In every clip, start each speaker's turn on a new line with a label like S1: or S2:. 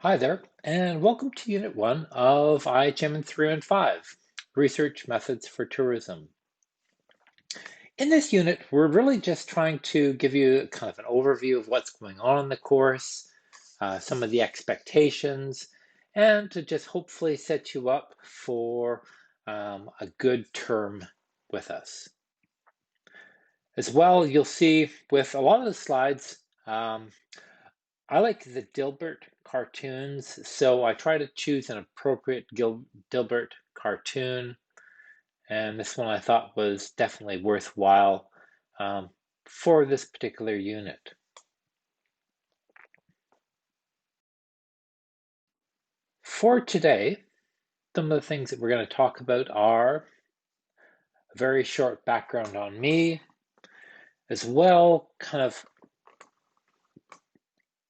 S1: Hi there, and welcome to Unit 1 of IHM in 3 and 5, Research Methods for Tourism. In this unit, we're really just trying to give you kind of an overview of what's going on in the course, some of the expectations, and to just hopefully set you up for a good term with us. As well, you'll see with a lot of the slides, I like the Dilbert cartoons, so I try to choose an appropriate Dilbert cartoon, and this one I thought was definitely worthwhile um, for this particular unit. For today, some of the things that we're going to talk about are a very short background on me, as well, kind of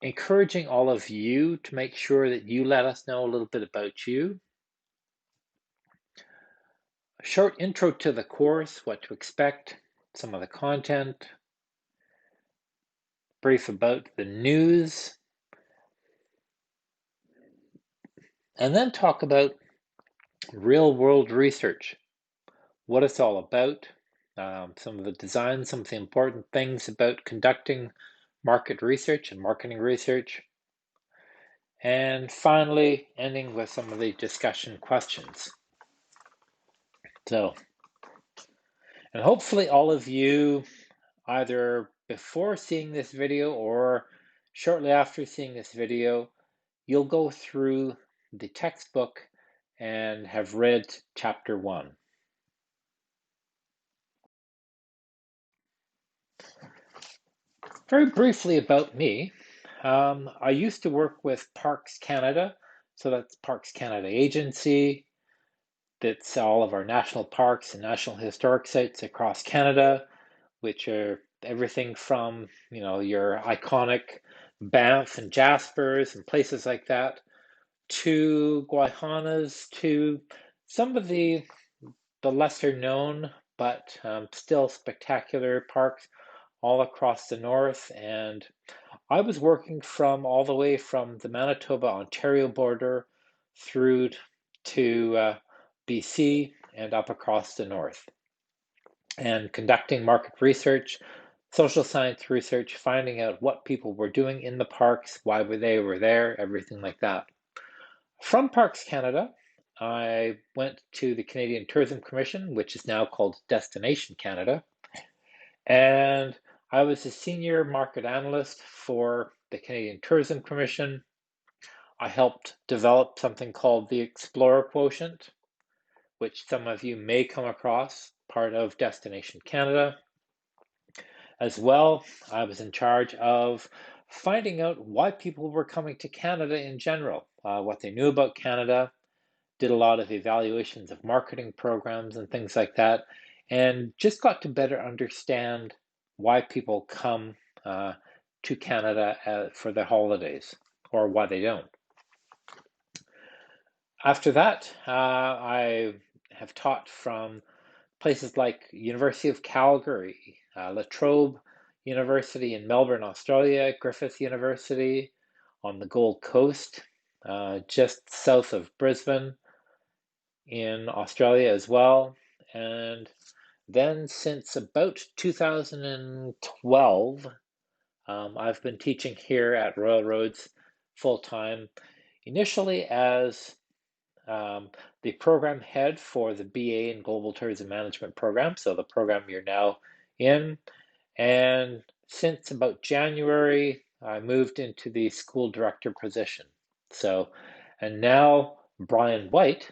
S1: encouraging all of you to make sure that you let us know a little bit about you. A short intro to the course, what to expect, some of the content, brief about the news, and then talk about real-world research, what it's all about, some of the design, some of the important things about conducting market research and marketing research, and finally ending with some of the discussion questions. So, and hopefully all of you, either before seeing this video or shortly after seeing this video, you'll go through the textbook and have read chapter 1. Very briefly about me, I used to work with Parks Canada, so that's Parks Canada Agency. That's all of our national parks and national historic sites across Canada, which are everything from, your iconic Banff and Jaspers and places like that, to Guayhanas, to some of the lesser known but still spectacular parks all across the north. And I was working from all the way from the Manitoba-Ontario border through to BC and up across the north, and conducting market research, social science research, finding out what people were doing in the parks, why they were there, everything like that. From Parks Canada, I went to the Canadian Tourism Commission, which is now called Destination Canada, and I was a senior market analyst for the Canadian Tourism Commission. I helped develop something called the Explorer Quotient, which some of you may come across, part of Destination Canada. As well, I was in charge of finding out why people were coming to Canada in general, what they knew about Canada, did a lot of evaluations of marketing programs and things like that, and just got to better understand why people come to Canada for their holidays, or why they don't. After that, I have taught from places like University of Calgary, La Trobe University in Melbourne, Australia, Griffith University on the Gold Coast, just south of Brisbane in Australia as well. And then since about 2012, I've been teaching here at Royal Roads full-time, initially as the program head for the BA in Global Tourism Management program, so the program you're now in. And since about January, I moved into the school director position. So, and now Brian White,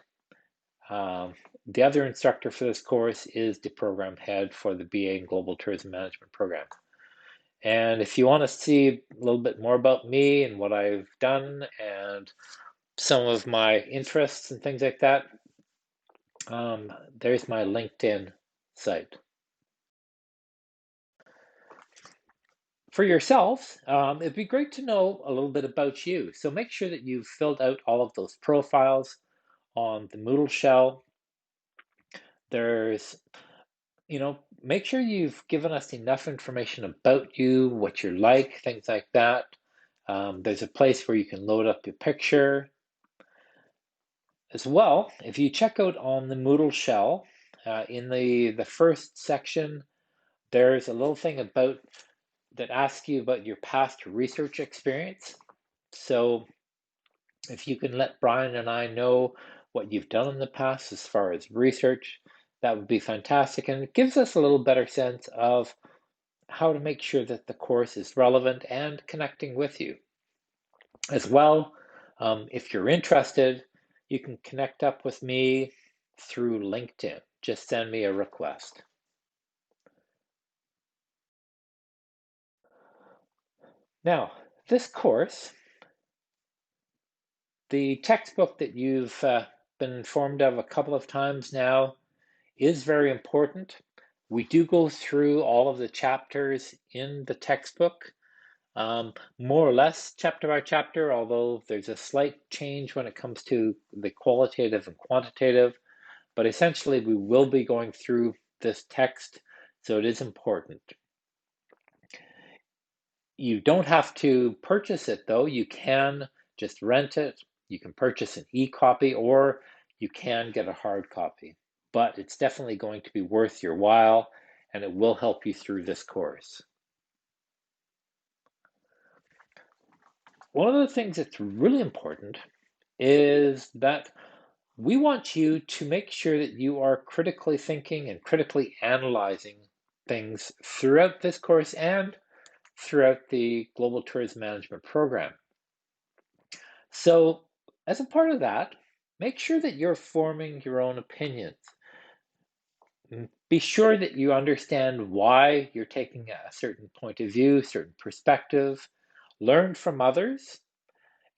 S1: the other instructor for this course, is the program head for the BA in Global Tourism Management program. And if you want to see a little bit more about me and what I've done and some of my interests and things like that, there's my LinkedIn site. For yourselves, it'd be great to know a little bit about you. So make sure that you've filled out all of those profiles on the Moodle shell. There's, make sure you've given us enough information about you, what you're like, things like that. There's a place where you can load up your picture. As well, if you check out on the Moodle shell, in the first section, there's a little thing about that asks you about your past research experience. So if you can let Brian and I know what you've done in the past as far as research, that would be fantastic. And it gives us a little better sense of how to make sure that the course is relevant and connecting with you. As well, if you're interested, you can connect up with me through LinkedIn. Just send me a request. Now, this course, the textbook that you've been informed of a couple of times now, is very important. We do go through all of the chapters in the textbook, more or less chapter by chapter, although there's a slight change when it comes to the qualitative and quantitative. But essentially, we will be going through this text, so it is important. You don't have to purchase it, though. You can just rent it. You can purchase an e-copy, or you can get a hard copy. But it's definitely going to be worth your while, and it will help you through this course. One of the things that's really important is that we want you to make sure that you are critically thinking and critically analyzing things throughout this course and throughout the Global Tourism Management Program. So, as a part of that, make sure that you're forming your own opinions. Be sure that you understand why you're taking a certain point of view, certain perspective. Learn from others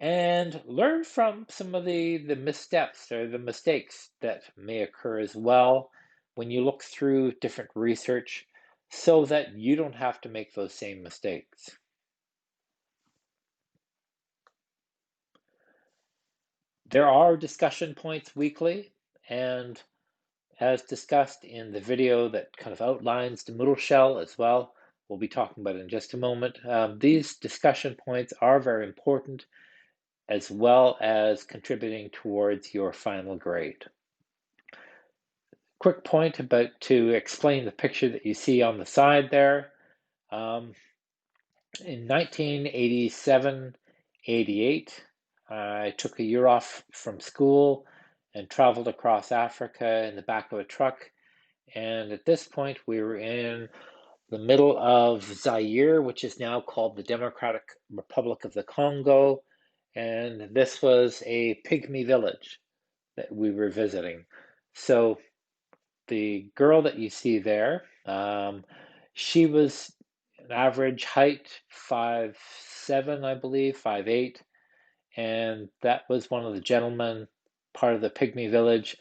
S1: and learn from some of the missteps or the mistakes that may occur as well when you look through different research so that you don't have to make those same mistakes. There are discussion points weekly, and as discussed in the video that kind of outlines the Moodle shell as well, we'll be talking about it in just a moment. These discussion points are very important as well as contributing towards your final grade. Quick point about to explain the picture that you see on the side there. In 1987-88, I took a year off from school and traveled across Africa in the back of a truck. And at this point, we were in the middle of Zaire, which is now called the Democratic Republic of the Congo. And this was a pygmy village that we were visiting. So the girl that you see there, she was an average height, 5'7", I believe, 5'8", and that was one of the gentlemen, part of the pygmy village,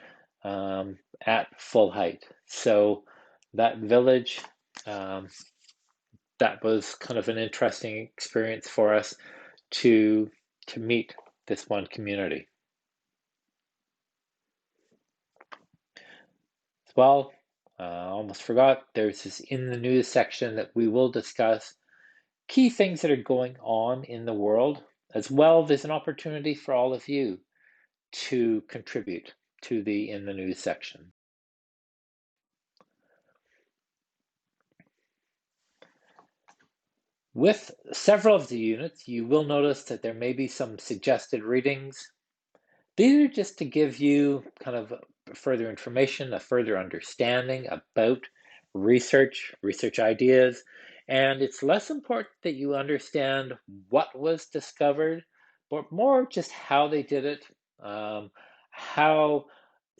S1: at full height. So that village, that was kind of an interesting experience for us to meet this one community. As well, almost forgot, there's this in the news section that we will discuss key things that are going on in the world. As well, there's an opportunity for all of you to contribute to the in the news section. With several of the units, you will notice that there may be some suggested readings. These are just to give you kind of further information, a further understanding about research ideas, and it's less important that you understand what was discovered, but more just how they did it, how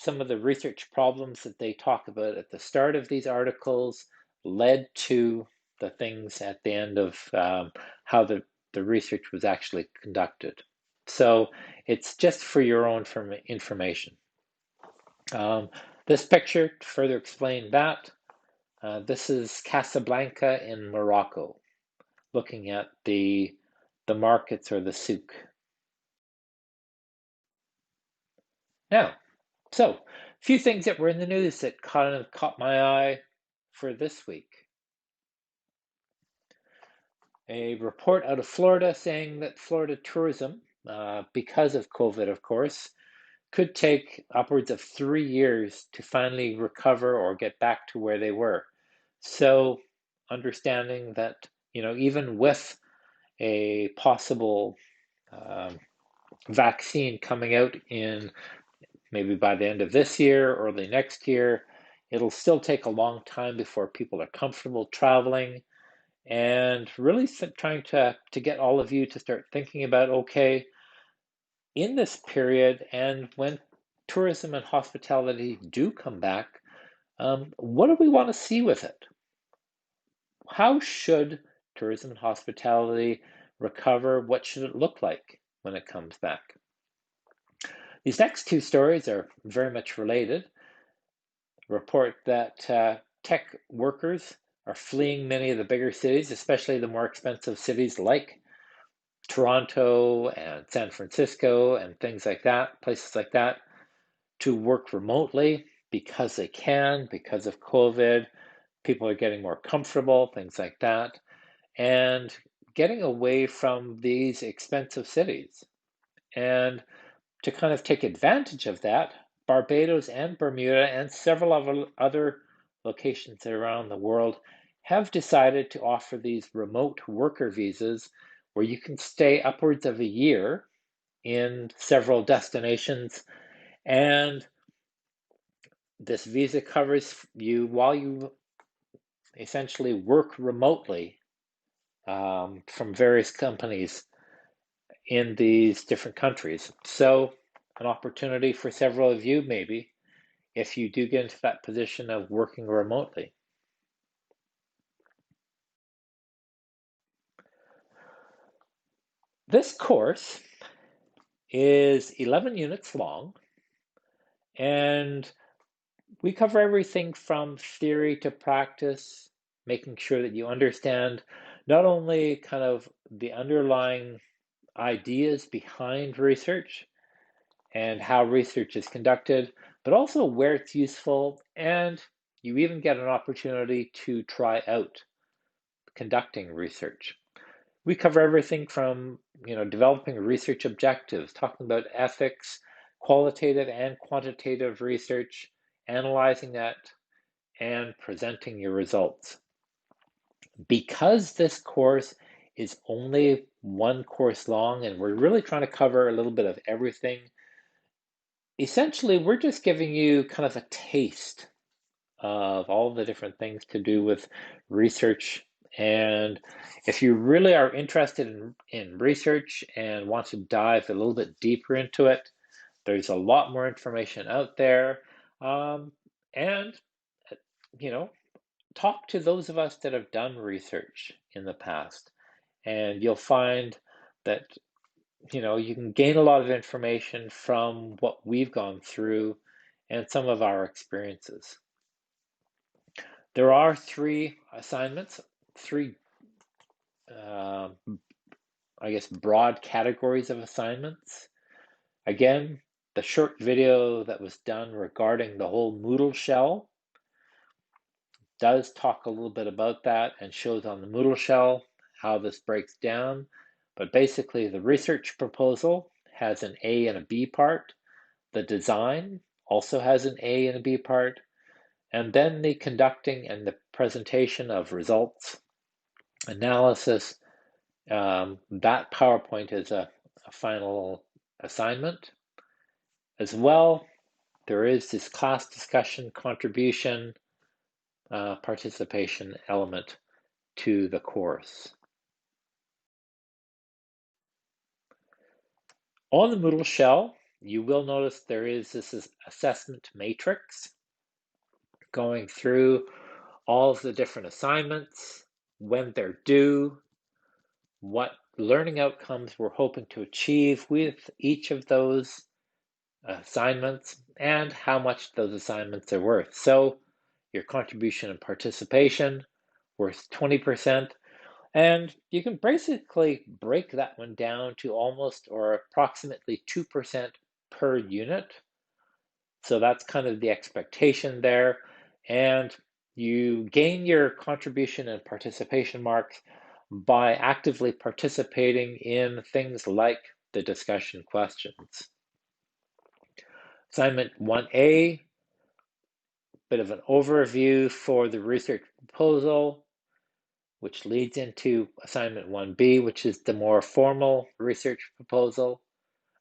S1: some of the research problems that they talk about at the start of these articles led to the things at the end of how the research was actually conducted. So it's just for your own information. This picture, to further explain that, this is Casablanca in Morocco, looking at the markets or the souk. Now, so a few things that were in the news that kind of caught my eye for this week. a report out of Florida saying that Florida tourism, because of COVID, of course, could take upwards of 3 years to finally recover or get back to where they were. So, understanding that, even with a possible um, vaccine coming out in maybe by the end of this year, early next year, it'll still take a long time before people are comfortable traveling and really trying to get all of you to start thinking about, okay, in this period and when tourism and hospitality do come back, what do we want to see with it? How should tourism and hospitality recover? What should it look like when it comes back? These next two stories are very much related. Report that tech workers are fleeing many of the bigger cities, especially the more expensive cities like Toronto and San Francisco and things like that, places like that, to work remotely because they can, because of COVID. People are getting more comfortable, things like that, and getting away from these expensive cities. And to kind of take advantage of that, Barbados and Bermuda and several other locations around the world have decided to offer these remote worker visas where you can stay upwards of a year in several destinations. And this visa covers you while you essentially work remotely from various companies in these different countries. So, an opportunity for several of you, maybe, if you do get into that position of working remotely. This course is 11 units long, and we cover everything from theory to practice, making sure that you understand not only kind of the underlying ideas behind research and how research is conducted, but also where it's useful, and you even get an opportunity to try out conducting research. We cover everything from, developing research objectives, talking about ethics, qualitative and quantitative research, analyzing that, and presenting your results. Because this course is only one course long and we're really trying to cover a little bit of everything, essentially we're just giving you kind of a taste of all the different things to do with research. And if you really are interested in research and want to dive a little bit deeper into it, there's a lot more information out there. And, uh, you know, talk to those of us that have done research in the past, and you'll find that, you can gain a lot of information from what we've gone through and some of our experiences. There are three assignments, three, uh, I guess, broad categories of assignments. Again, the short video that was done regarding the whole Moodle shell does talk a little bit about that and shows on the Moodle shell how this breaks down. But basically, the research proposal has an A and a B part. The design also has an A and a B part. And then the conducting and the presentation of results, analysis, that PowerPoint is a final assignment. As well, there is this class discussion contribution participation element to the course. On the Moodle shell, you will notice there is this assessment matrix going through all of the different assignments, when they're due, what learning outcomes we're hoping to achieve with each of those assignments, and how much those assignments are worth. So your contribution and participation worth 20%, and you can basically break that one down to almost or approximately 2% per unit. So that's kind of the expectation there. And you gain your contribution and participation marks by actively participating in things like the discussion questions. Assignment 1A, bit of an overview for the research proposal, which leads into assignment 1B, which is the more formal research proposal.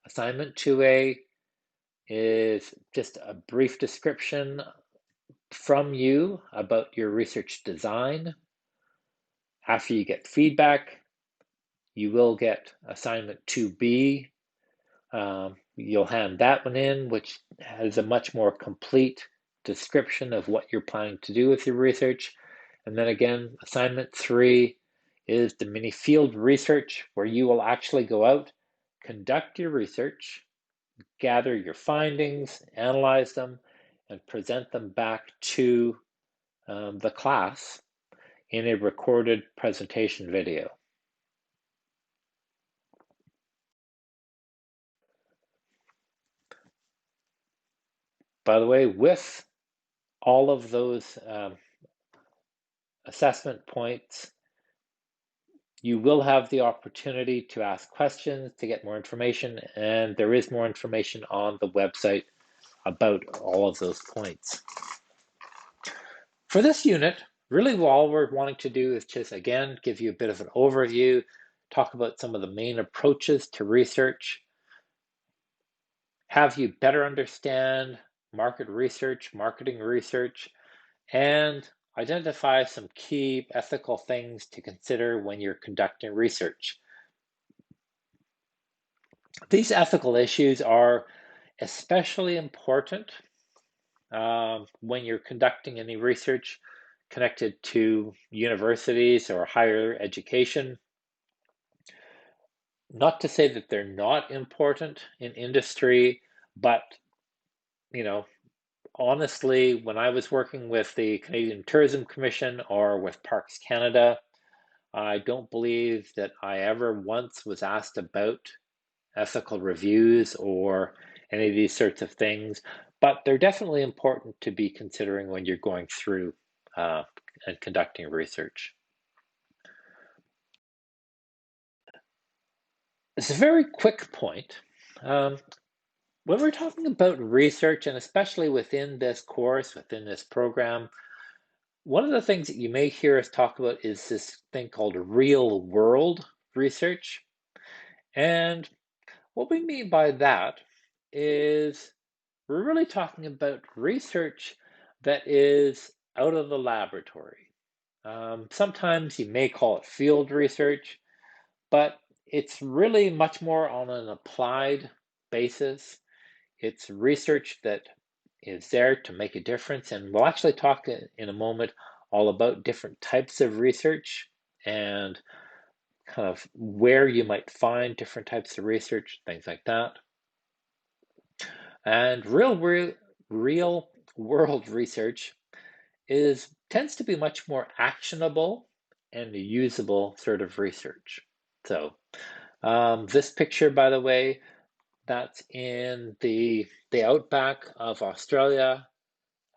S1: Assignment 2A is just a brief description from you about your research design. After you get feedback, you will get assignment 2B. You'll hand that one in, which has a much more complete description of what you're planning to do with your research. And then again, assignment 3 is the mini field research, where you will actually go out, conduct your research, gather your findings, analyze them, and present them back to the class in a recorded presentation video. By the way, with all of those assessment points, you will have the opportunity to ask questions, to get more information, and there is more information on the website about all of those points. For this unit, really all we're wanting to do is just, again, give you a bit of an overview, talk about some of the main approaches to research, have you better understand market research, marketing research, and identify some key ethical things to consider when you're conducting research. These ethical issues are especially important when you're conducting any research connected to universities or higher education. Not to say that they're not important in industry, but you know, honestly, when I was working with the Canadian Tourism Commission or with Parks Canada, I don't believe that I ever once was asked about ethical reviews or any of these sorts of things, but they're definitely important to be considering when you're going through and conducting research. It's a very quick point. When we're talking about research, and especially within this course, within this program, one of the things that you may hear us talk about is this thing called real world research. And what we mean by that is we're really talking about research that is out of the laboratory. Sometimes you may call it field research, but it's really much more on an applied basis. It's research that is there to make a difference, and we'll actually talk in a moment all about different types of research and kind of where you might find different types of research, things like that. And real world research tends to be much more actionable and usable sort of research. So this picture, by the way, that's in the outback of Australia,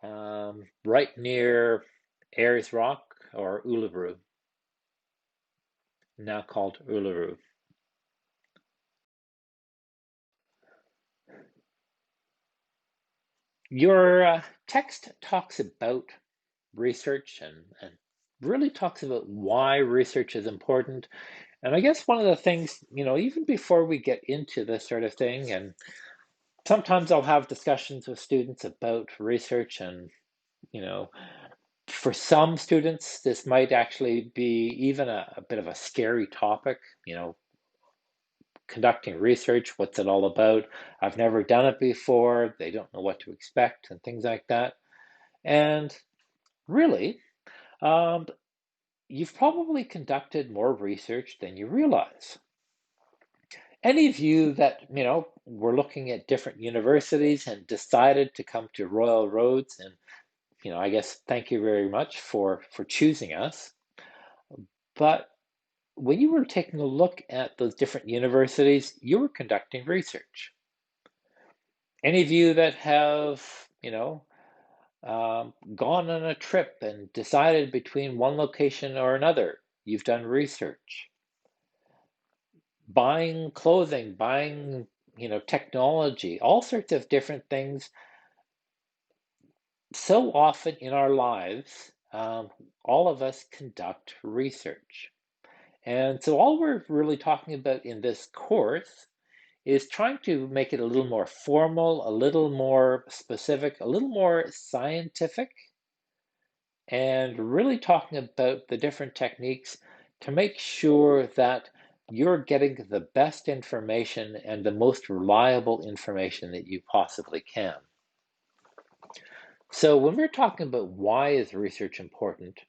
S1: right near Ayers Rock or Uluru, now called Uluru. Your text talks about research and really talks about why research is important. And I guess one of the things, even before we get into this sort of thing, and sometimes I'll have discussions with students about research, and, for some students, this might actually be even a bit of a scary topic, conducting research, what's it all about? I've never done it before, they don't know what to expect, and things like that. And really, um, you've probably conducted more research than you realize. Any of you that, were looking at different universities and decided to come to Royal Roads, and, I guess thank you very much for choosing us. But when you were taking a look at those different universities, you were conducting research. Any of you that have, gone on a trip and decided between one location or another, you've done research. Buying clothing, buying, technology, all sorts of different things. So often in our lives, all of us conduct research. And so all we're really talking about in this course is trying to make it a little more formal, a little more specific, a little more scientific, and really talking about the different techniques to make sure that you're getting the best information and the most reliable information that you possibly can. So when we're talking about why is research important,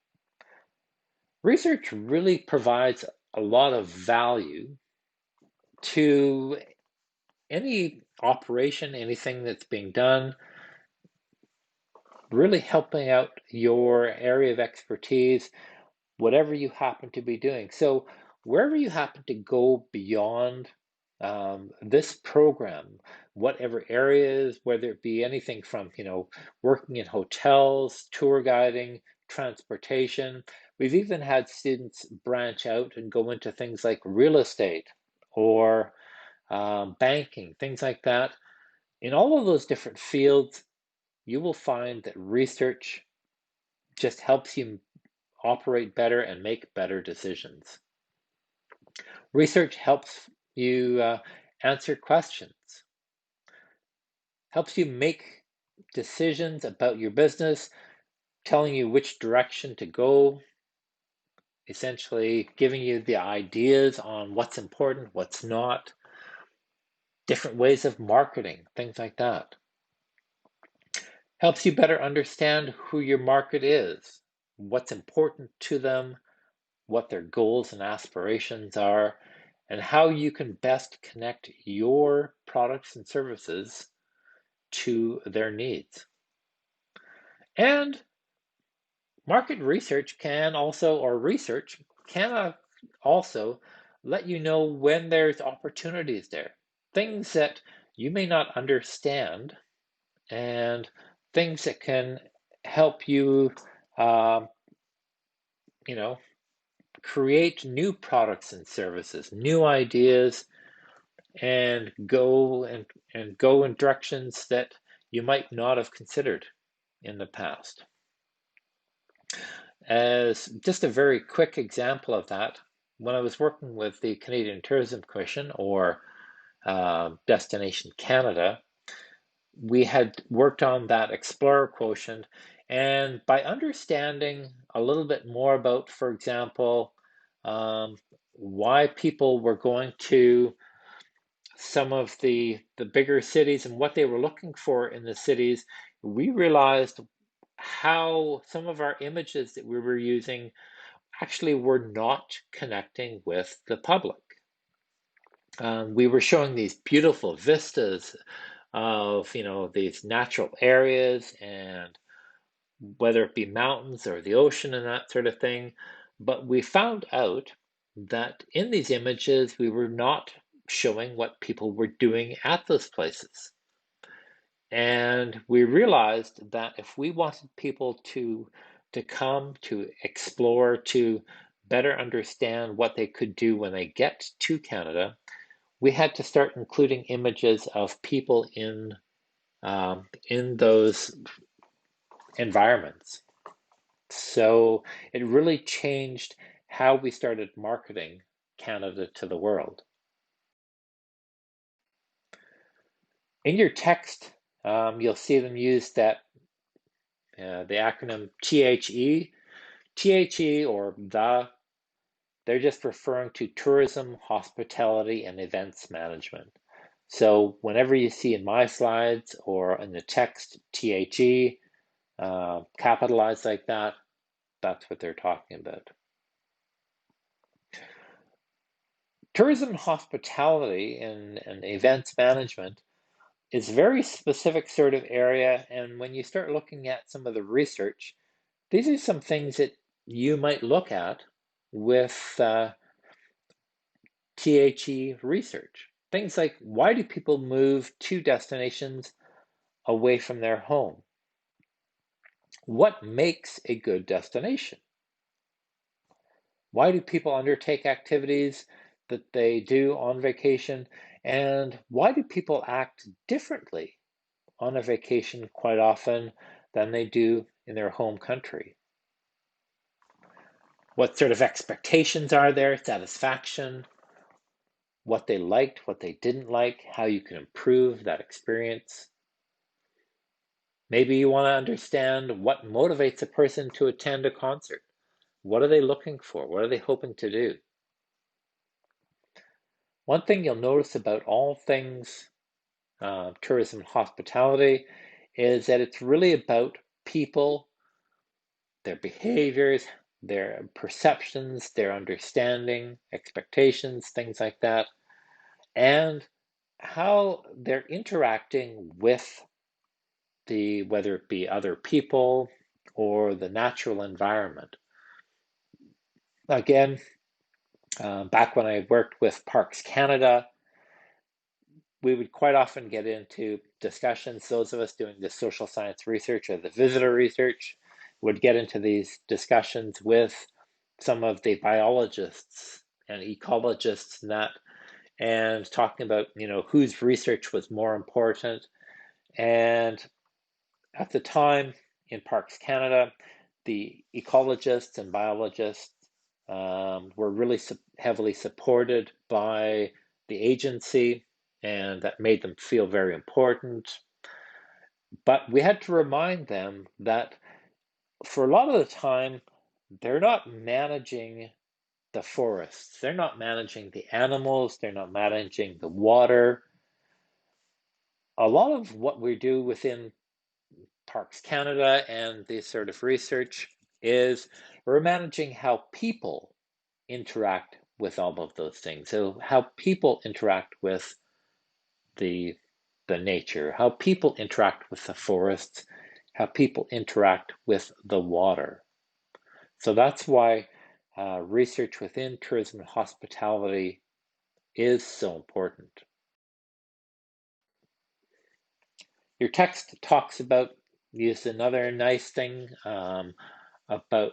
S1: research really provides a lot of value to any operation, anything that's being done, really helping out your area of expertise, whatever you happen to be doing. So, wherever you happen to go beyond this program, whatever areas, whether it be anything from, working in hotels, tour guiding, transportation, we've even had students branch out and go into things like real estate or banking, things like that. In all of those different fields, you will find that research just helps you operate better and make better decisions. Research helps you answer questions, helps you make decisions about your business, telling you which direction to go, essentially giving you the ideas on what's important, what's not, different ways of marketing, things like that. Helps you better understand who your market is, what's important to them, what their goals and aspirations are, and how you can best connect your products and services to their needs. And market research can also, or research can also let you know when there's opportunities there, things that you may not understand, and things that can help you, um, you know, create new products and services, new ideas, and go in directions that you might not have considered in the past. As just a very quick example of that, when I was working with the Canadian Tourism Commission or Destination Canada, we had worked on that Explorer quotient, and by understanding a little bit more about, for example, um, why people were going to some of the bigger cities and what they were looking for in the cities, we realized how some of our images that we were using actually were not connecting with the public. We were showing these beautiful vistas of, these natural areas, and whether it be mountains or the ocean and that sort of thing. But we found out that in these images, we were not showing what people were doing at those places. And we realized that if we wanted people to come, to explore, to better understand what they could do when they get to Canada, we had to start including images of people in those environments. So it really changed how we started marketing Canada to the world. In your text, you'll see them use the acronym THE. THE, or they're just referring to tourism, hospitality, and events management. So whenever you see in my slides or in the text THE capitalized like that, that's what they're talking about. Tourism and hospitality and events management is a very specific sort of area, and when you start looking at some of the research, these are some things that you might look at with THE research. Things like, why do people move to destinations away from their home? What makes a good destination? Why do people undertake activities that they do on vacation? And why do people act differently on a vacation quite often than they do in their home country? What sort of expectations are there, satisfaction, what they liked, what they didn't like, how you can improve that experience? Maybe you want to understand what motivates a person to attend a concert. What are they looking for? What are they hoping to do? One thing you'll notice about all things tourism and hospitality is that it's really about people, their behaviors, their perceptions, their understanding, expectations, things like that, and how they're interacting with whether it be other people or the natural environment. Again, back when I worked with Parks Canada, we would quite often get into discussions. Those of us doing the social science research or the visitor research would get into these discussions with some of the biologists and ecologists and that, and talking about, whose research was more important. And at the time in Parks Canada, the ecologists and biologists were really heavily supported by the agency, and that made them feel very important. But we had to remind them that for a lot of the time, they're not managing the forests, they're not managing the animals, they're not managing the water. A lot of what we do within Parks Canada and this sort of research is we're managing how people interact with all of those things. So how people interact with the nature, how people interact with the forests, how people interact with the water. So that's why research within tourism and hospitality is so important. Your text talks about, is another nice thing about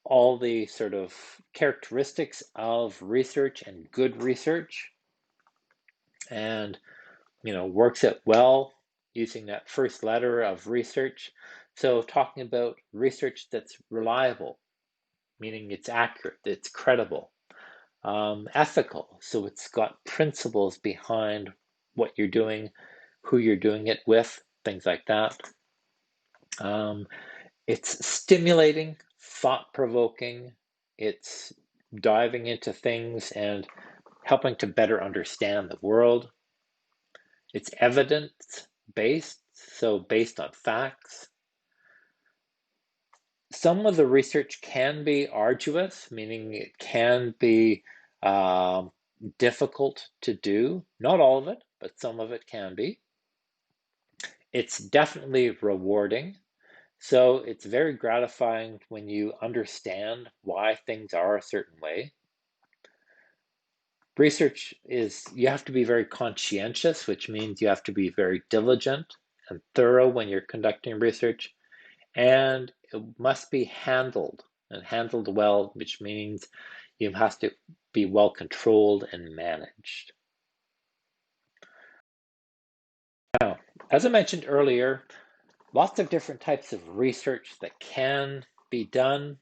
S1: all the sort of characteristics of research and good research, and works it well using that first letter of research. So talking about research that's reliable, meaning it's accurate, it's credible, ethical, so it's got principles behind what you're doing, who you're doing it with, things like that. It's stimulating, thought-provoking, it's diving into things and helping to better understand the world. It's evidence-based, so based on facts. Some of the research can be arduous, meaning it can be difficult to do. Not all of it, but some of it can be. It's definitely rewarding. So it's very gratifying when you understand why things are a certain way. Research is, you have to be very conscientious, which means you have to be very diligent and thorough when you're conducting research. And it must be handled and handled well, which means you have to be well controlled and managed. Now, as I mentioned earlier, lots of different types of research that can be done.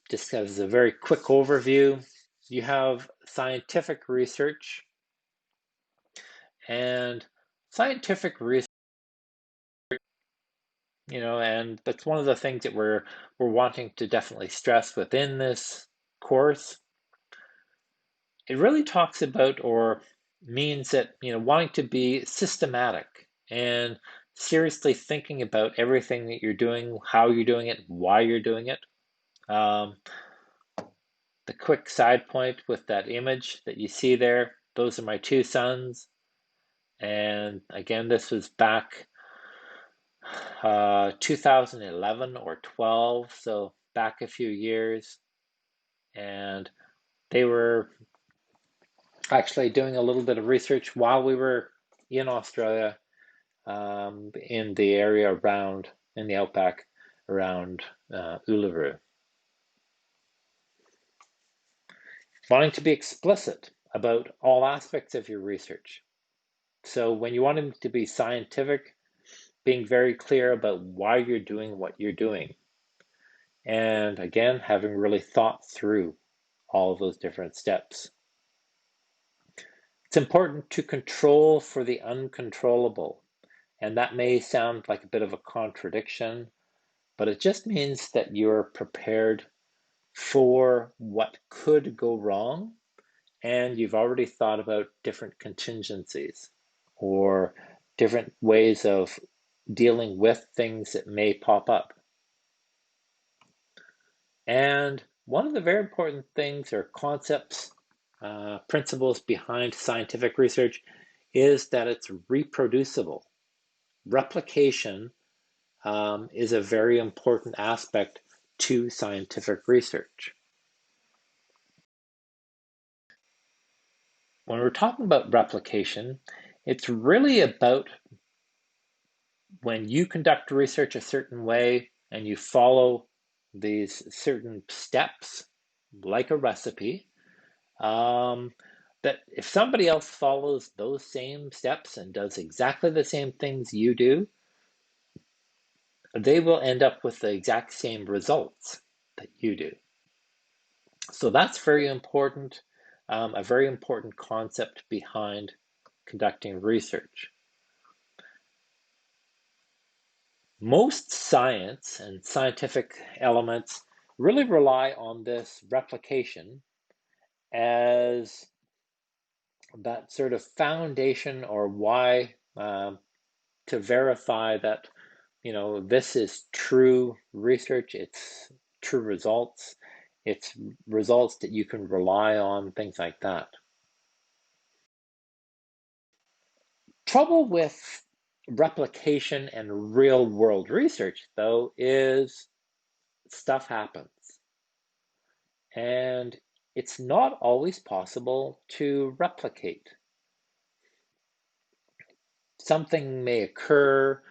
S1: Just as a very quick overview, you have scientific research, and scientific research, and that's one of the things that we're wanting to definitely stress within this course. It really talks about, or means that, wanting to be systematic and seriously thinking about everything that you're doing, how you're doing it, why you're doing it. The quick side point with that image that you see there, those are my two sons. And again, this was back 2011 or 12, so back a few years. And they were actually doing a little bit of research while we were in Australia, in the area around, in the outback around Uluru. Wanting to be explicit about all aspects of your research. So when you want it to be scientific, being very clear about why you're doing what you're doing. And again, having really thought through all of those different steps. It's important to control for the uncontrollable. And that may sound like a bit of a contradiction, but it just means that you're prepared for what could go wrong, and you've already thought about different contingencies or different ways of dealing with things that may pop up. And one of the very important things or concepts, principles behind scientific research is that it's reproducible. Replication is a very important aspect to scientific research. When we're talking about replication, it's really about when you conduct research a certain way and you follow these certain steps, like a recipe, um, that if somebody else follows those same steps and does exactly the same things you do, they will end up with the exact same results that you do. So that's very important, a very important concept behind conducting research. Most science and scientific elements really rely on this replication as that sort of foundation or why to verify that this is true research, it's true results, it's results that you can rely on, things like that. Trouble with replication and real world research, though, is stuff happens. And it's not always possible to replicate. Something may occur,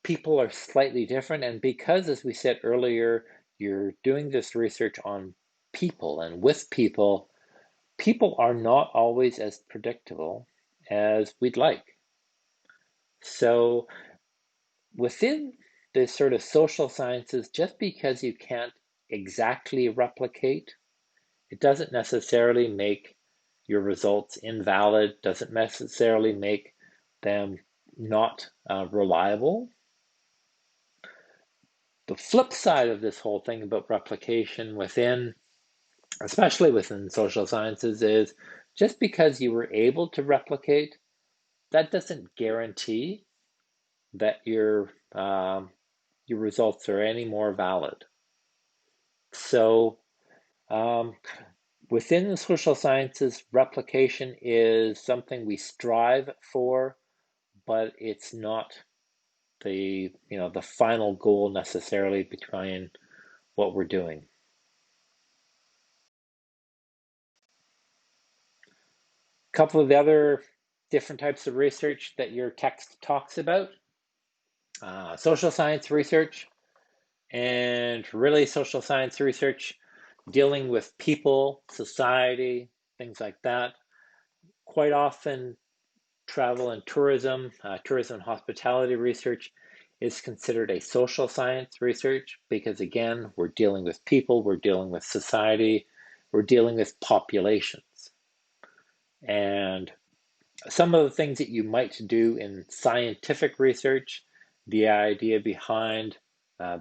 S1: people are slightly different, and because, as we said earlier, you're doing this research on people and with people, people are not always as predictable as we'd like. So within the sort of social sciences, just because you can't exactly replicate, it doesn't necessarily make your results invalid, doesn't necessarily make them not reliable. The flip side of this whole thing about replication within, especially within social sciences, is just because you were able to replicate, that doesn't guarantee that your results are any more valid. So within the social sciences, replication is something we strive for, but it's not the final goal necessarily behind what we're doing. A couple of the other different types of research that your text talks about, social science research, and really social science research dealing with people, society, things like that. Quite often, travel and tourism, tourism and hospitality research is considered a social science research because, again, we're dealing with people, we're dealing with society, we're dealing with populations. And some of the things that you might do in scientific research, the idea behind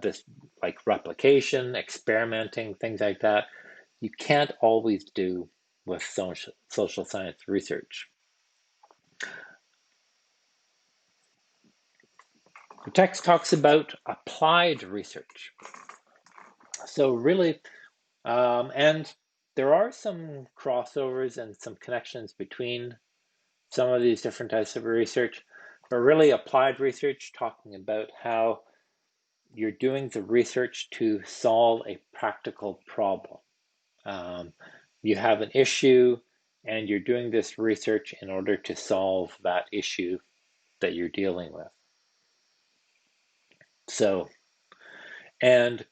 S1: this, like replication, experimenting, things like that, you can't always do with social science research. The text talks about applied research. So really, and there are some crossovers and some connections between some of these different types of research, but really applied research talking about how you're doing the research to solve a practical problem. You have an issue and you're doing this research in order to solve that issue that you're dealing with. So, and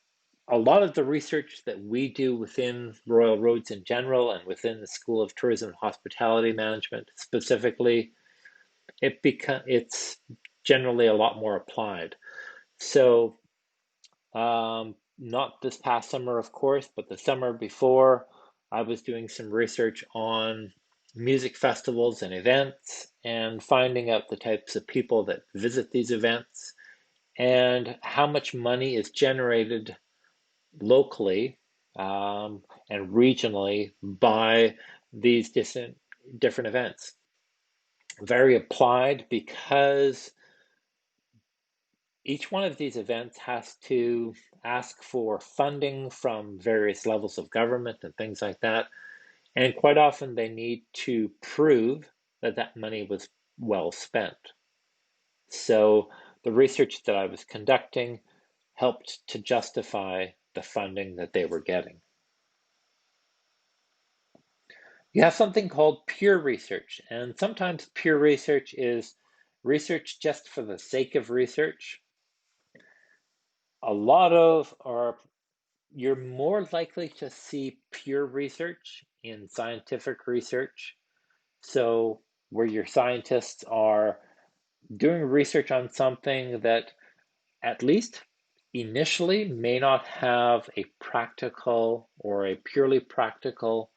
S1: a lot of the research that we do within Royal Roads in general and within the School of Tourism and Hospitality Management specifically, it's generally a lot more applied. So, not this past summer, of course, but the summer before, I was doing some research on music festivals and events and finding out the types of people that visit these events and how much money is generated locally and regionally by these different events. Very applied because each one of these events has to ask for funding from various levels of government and things like that. And quite often they need to prove that that money was well spent. So the research that I was conducting helped to justify the funding that they were getting. You have something called peer research, and sometimes peer research is research just for the sake of research. A lot of, or you're more likely to see peer research in scientific research. So, where your scientists are doing research on something that at least initially may not have a practical or a purely practical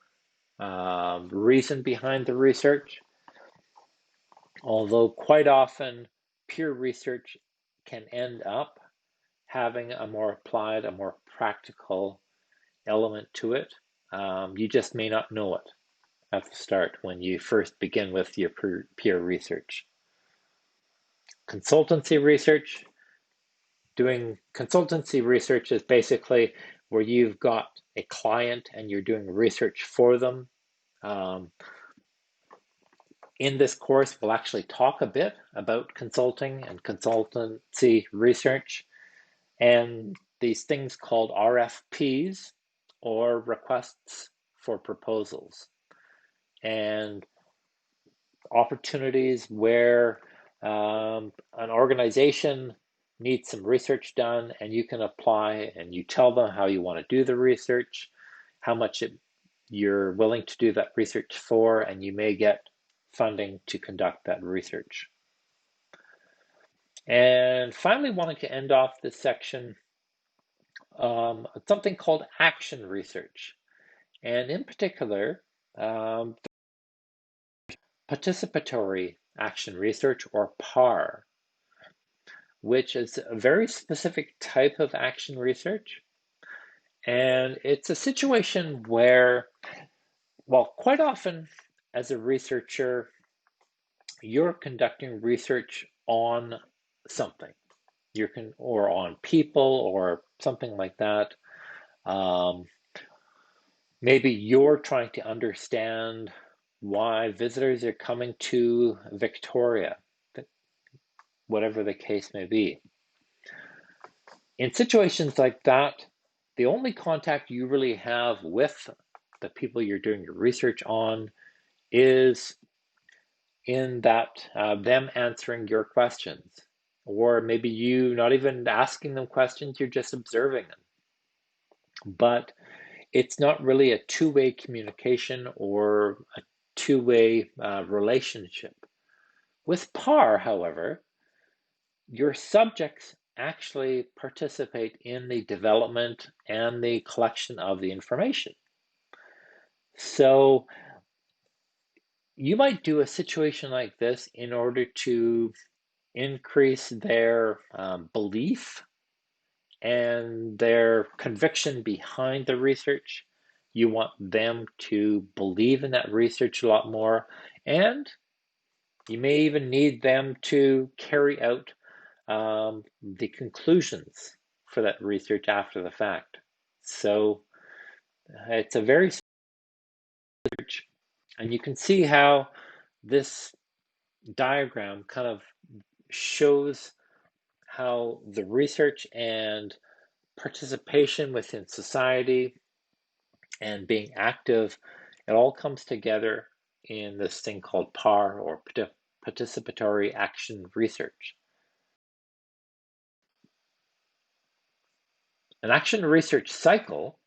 S1: reason behind the research, although quite often peer research can end up having a more applied, a more practical element to it. You just may not know it at the start when you first begin with your peer research. Consultancy research. Doing consultancy research is basically where you've got a client and you're doing research for them. Um, in this course, we'll actually talk a bit about consulting and consultancy research and these things called RFPs or requests for proposals and opportunities where an organization needs some research done and you can apply and you tell them how you want to do the research, how much you're willing to do that research for, and you may get funding to conduct that research. And finally, wanting to end off this section, something called action research. And in particular, participatory action research, or PAR, which is a very specific type of action research. And it's a situation where, well, quite often as a researcher, you're conducting research on something. Or on people or something like that. Um, Maybe you're trying to understand why visitors are coming to Victoria, whatever the case may be. In situations like that, the only contact you really have with the people you're doing your research on is in that them answering your questions. Or maybe you not even asking them questions, you're just observing them. But it's not really a two-way communication or a two-way relationship. With PAR, however, your subjects actually participate in the development and the collection of the information. So you might do a situation like this in order to increase their belief and their conviction behind the research. You want them to believe in that research a lot more, and you may even need them to carry out the conclusions for that research after the fact. So it's a very research, and you can see how this diagram kind of shows how the research and participation within society and being active, it all comes together in this thing called PAR, or participatory action research. An action research cycle,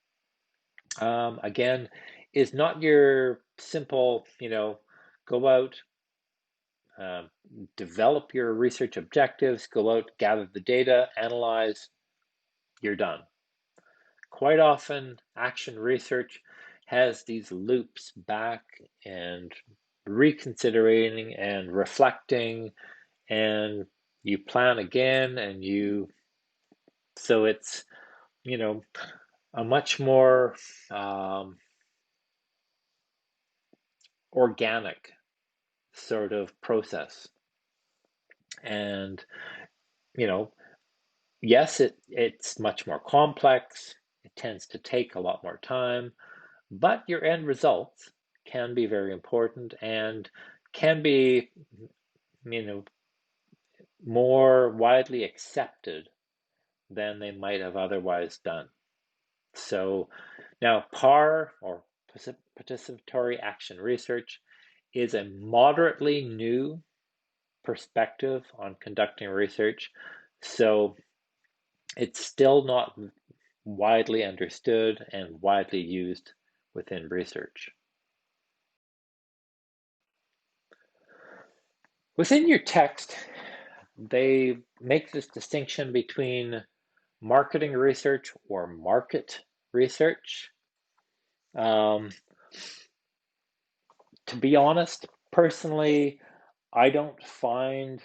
S1: again, is not your simple, go out, um, develop your research objectives, go out, gather the data, analyze, you're done. Quite often, action research has these loops back and reconsidering and reflecting, and you plan again, so it's, you know, a much more um, organic sort of process. And, you know, yes, it's much more complex. It tends to take a lot more time, but your end results can be very important and can be, you know, more widely accepted than they might have otherwise done. So now PAR, or participatory action research, is a moderately new perspective on conducting research. So it's still not widely understood and widely used within research. Within your text, they make this distinction between marketing research or market research. Um, to be honest, personally, I don't find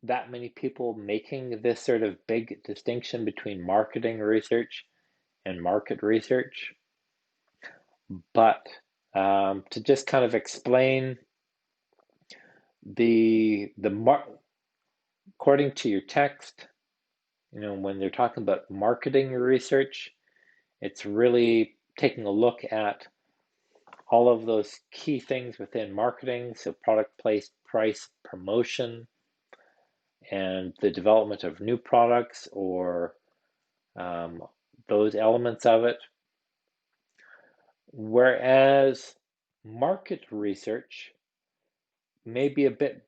S1: that many people making this sort of big distinction between marketing research and market research. But to just kind of explain according to your text, when they're talking about marketing research, it's really taking a look at all of those key things within marketing, so product, place, price, promotion, and the development of new products, or um, those elements of it. Whereas market research may be a bit,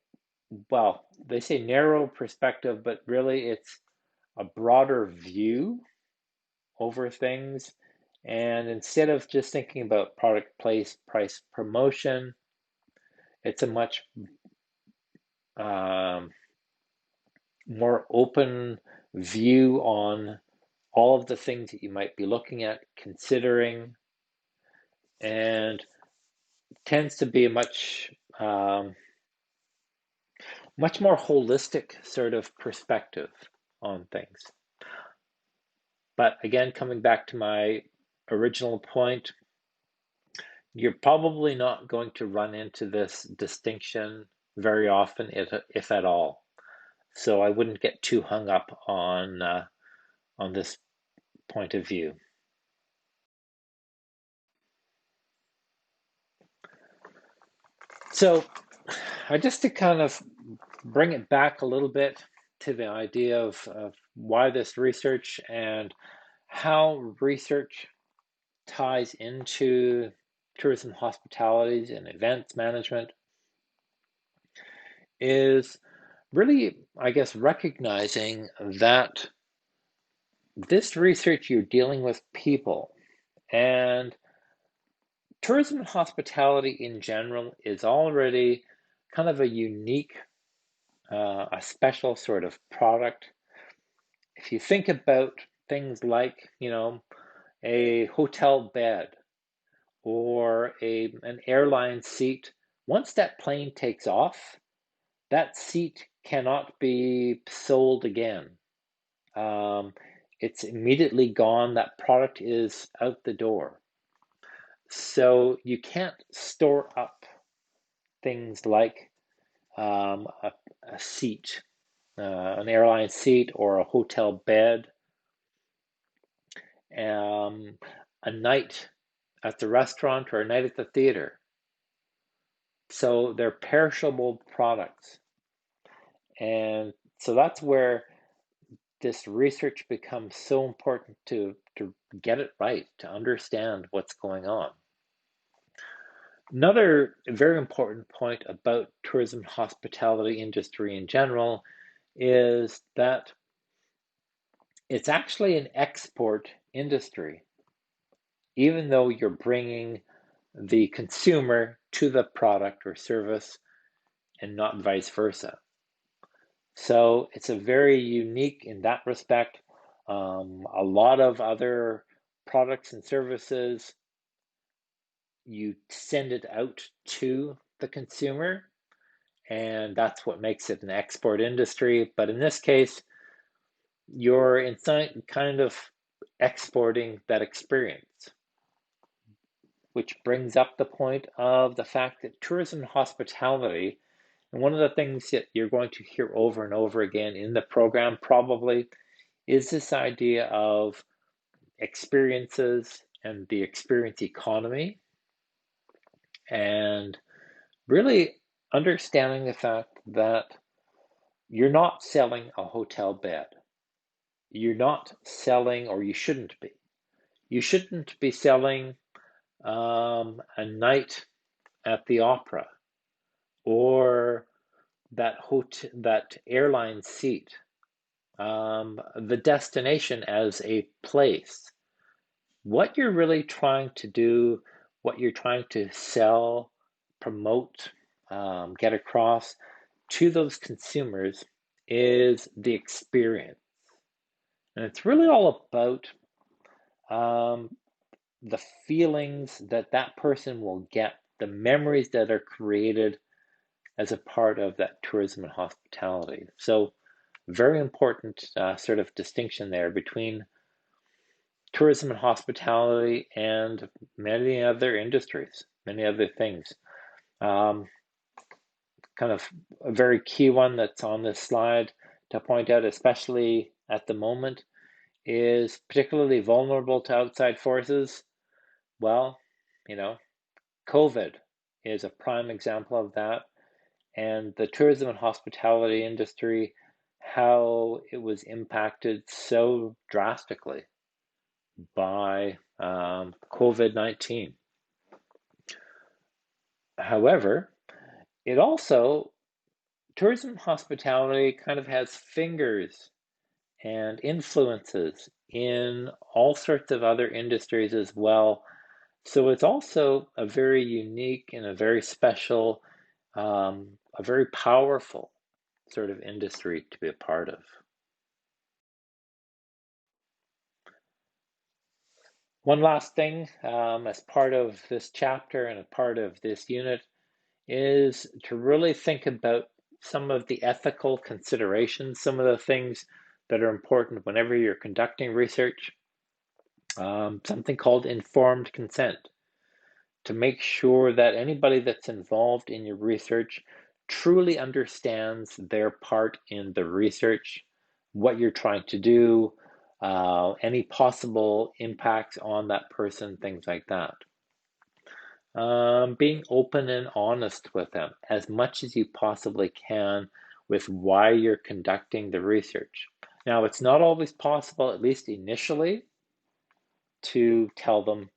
S1: well, they say narrow perspective, but really it's a broader view over things. And instead of just thinking about product, place, price, promotion, it's a much um, more open view on all of the things that you might be looking at, considering, and tends to be a much more holistic sort of perspective on things. But again, coming back to my original point, you're probably not going to run into this distinction very often, if at all. So I wouldn't get too hung up on this point of view. So just to kind of bring it back a little bit to the idea of why this research and how research ties into tourism, hospitalities, and events management is really, I guess, recognizing that this research, you're dealing with people, and tourism and hospitality in general is already kind of a unique, a special sort of product. If you think about things like, a hotel bed or an airline seat, once that plane takes off, that seat cannot be sold again. Um, it's immediately gone. That product is out the door. So you can't store up things like a seat, an airline seat, or a hotel bed, um, a night at the restaurant, or a night at the theater. So they're perishable products. And so that's where this research becomes so important to get it right, to understand what's going on. Another very important point about tourism hospitality industry in general is that It's actually an export industry, even though you're bringing the consumer to the product or service and not vice versa. So it's a very unique in that respect. A lot of other products and services, you send it out to the consumer, and that's what makes it an export industry. But in this case, you're inside kind of exporting that experience, which brings up the point of the fact that tourism and hospitality, and one of the things that you're going to hear over and over again in the program probably is this idea of experiences and the experience economy, and really understanding the fact that you're not selling a hotel bed. You're not selling, or you shouldn't be. You shouldn't be selling a night at the opera or that airline seat, the destination as a place. What you're really trying to do, what you're trying to sell, promote, get across to those consumers is the experience. And it's really all about um, the feelings that that person will get, the memories that are created as a part of that tourism and hospitality. So, very important sort of distinction there between tourism and hospitality and many other industries, many other things. Um, Kind of a very key one that's on this slide to point out, especially at the moment, is particularly vulnerable to outside forces. Well, you know, COVID is a prime example of that, and the tourism and hospitality industry, how it was impacted so drastically by COVID-19. However, it also, tourism and hospitality kind of has fingers and influences in all sorts of other industries as well. So it's also a very unique and a very special, a very powerful sort of industry to be a part of. One last thing, as part of this chapter and a part of this unit, is to really think about some of the ethical considerations, some of the things that are important whenever you're conducting research, something called informed consent, to make sure that anybody that's involved in your research truly understands their part in the research, what you're trying to do, any possible impacts on that person, things like that. Being open and honest with them as much as you possibly can with why you're conducting the research. Now, it's not always possible, at least initially, to tell them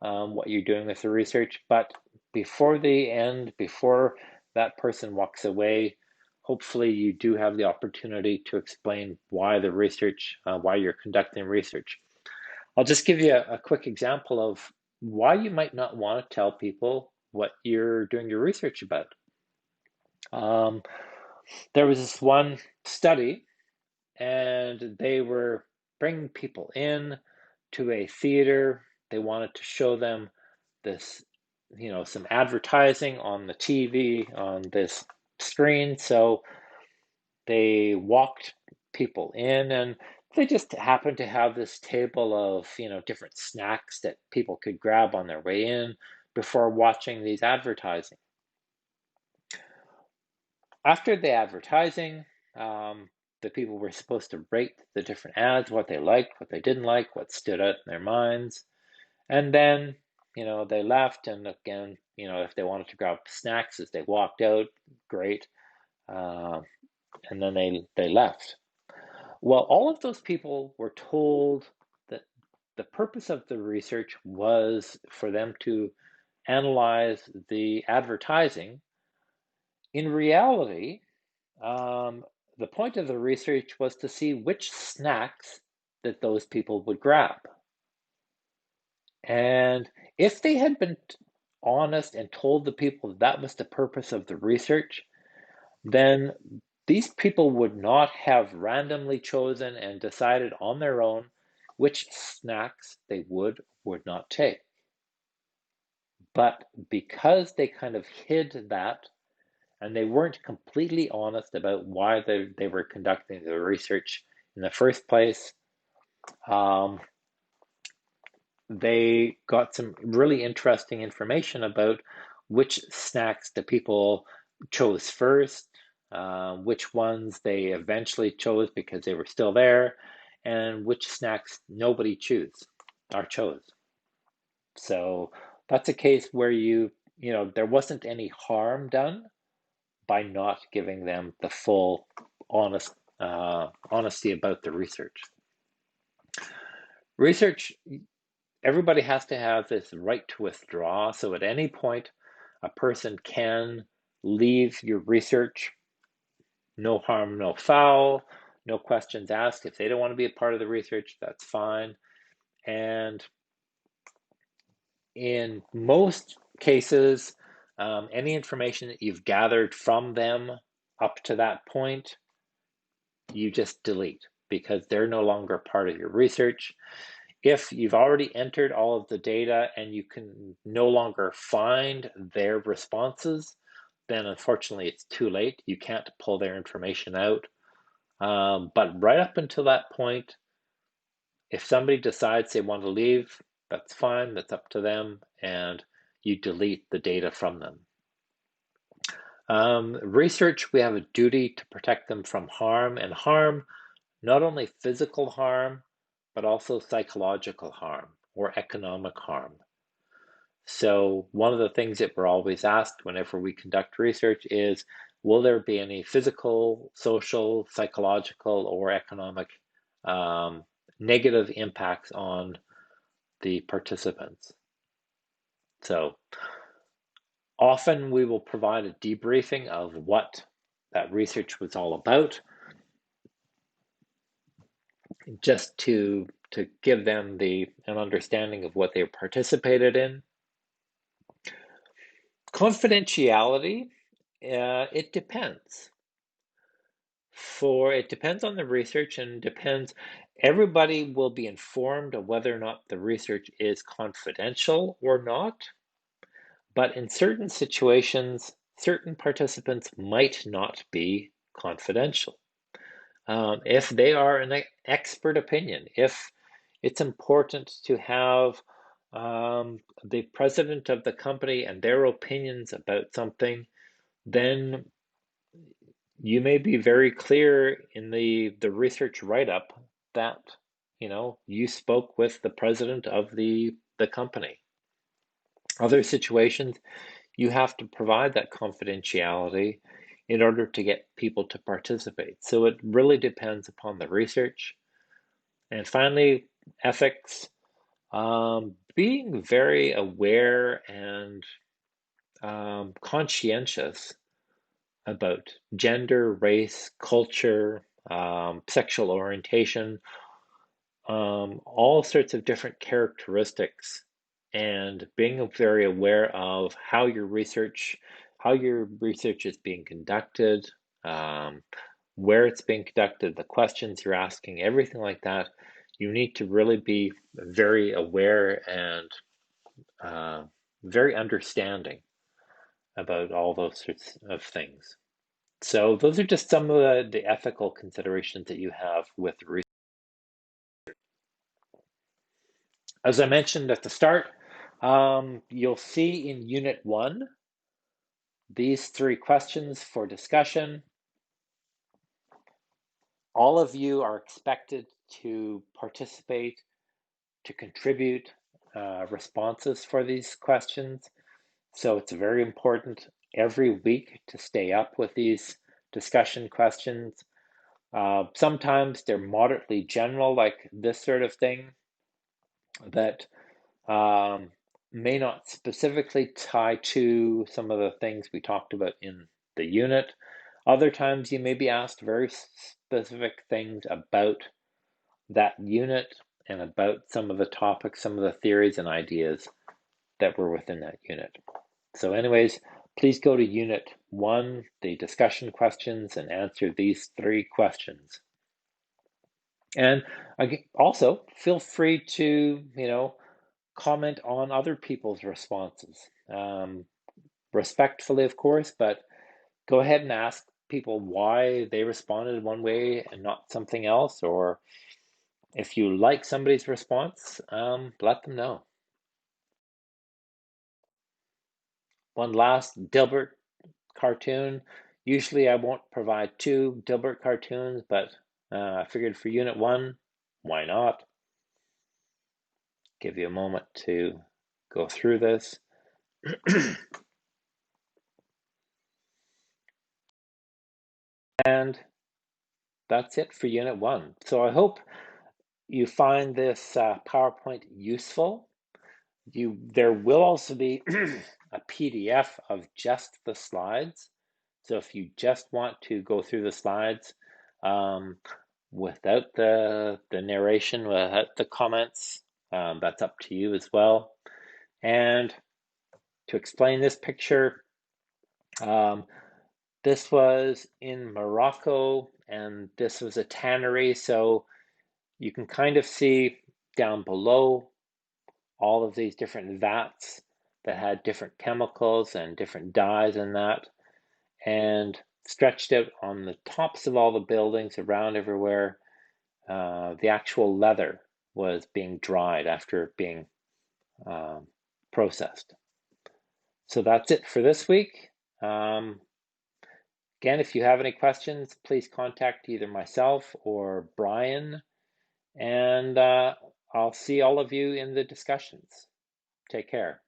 S1: what you're doing with the research, but before the end, before that person walks away, hopefully you do have the opportunity to explain why the research, why you're conducting research. I'll just give you a quick example of why you might not want to tell people what you're doing your research about. Um, there was this one study, and they were bringing people in to a theater. They wanted to show them this, some advertising on the TV, on this screen. So they walked people in, and they just happened to have this table of, different snacks that people could grab on their way in before watching these advertising. After the advertising, the people were supposed to rate the different ads, what they liked, what they didn't like, what stood out in their minds. And then, they left. And again, if they wanted to grab snacks as they walked out, great. Uh, and then they left. Well, all of those people were told that the purpose of the research was for them to analyze the advertising. In reality, the point of the research was to see which snacks that those people would grab. And if they had been honest and told the people that was the purpose of the research, then these people would not have randomly chosen and decided on their own which snacks they would not take. But because they kind of hid that and they weren't completely honest about why they were conducting the research in the first place, um, they got some really interesting information about which snacks the people chose first, which ones they eventually chose because they were still there, and which snacks nobody chose. So that's a case where there wasn't any harm done by not giving them the full honesty about the research. Research, everybody has to have this right to withdraw. So at any point, a person can leave your research, no harm, no foul, no questions asked. If they don't want to be a part of the research, that's fine. And in most cases, any information that you've gathered from them up to that point, you just delete because they're no longer part of your research. If you've already entered all of the data and you can no longer find their responses, then unfortunately it's too late. You can't pull their information out. But right up until that point, if somebody decides they want to leave, that's fine, that's up to them, and you delete the data from them. Research, we have a duty to protect them from harm, and harm, not only physical harm, but also psychological harm or economic harm. So one of the things that we're always asked whenever we conduct research is, will there be any physical, social, psychological, or economic negative impacts on the participants? So often we will provide a debriefing of what that research was all about, just to give them an understanding of what they participated in. Confidentiality, it depends. It depends on the research and depends. Everybody will be informed of whether or not the research is confidential or not. But in certain situations, certain participants might not be confidential. If they are an expert opinion, if it's important to have the president of the company and their opinions about something, then you may be very clear in the research write-up that you spoke with the president of the company. Other situations, you have to provide that confidentiality in order to get people to participate. So it really depends upon the research. And finally, ethics, being very aware and conscientious about gender, race, culture, sexual orientation, all sorts of different characteristics, and being very aware of how your research is being conducted, um, where it's being conducted, the questions you're asking, everything like that. You need to really be very aware and very understanding about all those sorts of things. So those are just some of the ethical considerations that you have with research. As I mentioned at the start, you'll see in Unit 1 these 3 questions for discussion. All of you are expected to participate, to contribute responses for these questions. So it's very important every week to stay up with these discussion questions. Sometimes they're moderately general, like this sort of thing, that may not specifically tie to some of the things we talked about in the unit. Other times you may be asked very specific things about that unit and about some of the topics, some of the theories and ideas that were within that unit. So anyways, please go to Unit 1, the discussion questions, and answer these 3 questions. And also, feel free to, comment on other people's responses. Respectfully, of course, but go ahead and ask people why they responded one way and not something else, or if you like somebody's response, let them know. One last Dilbert cartoon. Usually I won't provide 2 Dilbert cartoons, but I figured for Unit 1, why not? Give you a moment to go through this. And that's it for Unit 1. So I hope you find this PowerPoint useful. There will also be a PDF of just the slides. So if you just want to go through the slides without the narration, without the comments, that's up to you as well. And to explain this picture, this was in Morocco, and this was a tannery. So you can kind of see down below all of these different vats that had different chemicals and different dyes and that, and stretched out on the tops of all the buildings around everywhere, the actual leather was being dried after being processed. So that's it for this week. Again, if you have any questions, please contact either myself or Brian, and I'll see all of you in the discussions. Take care.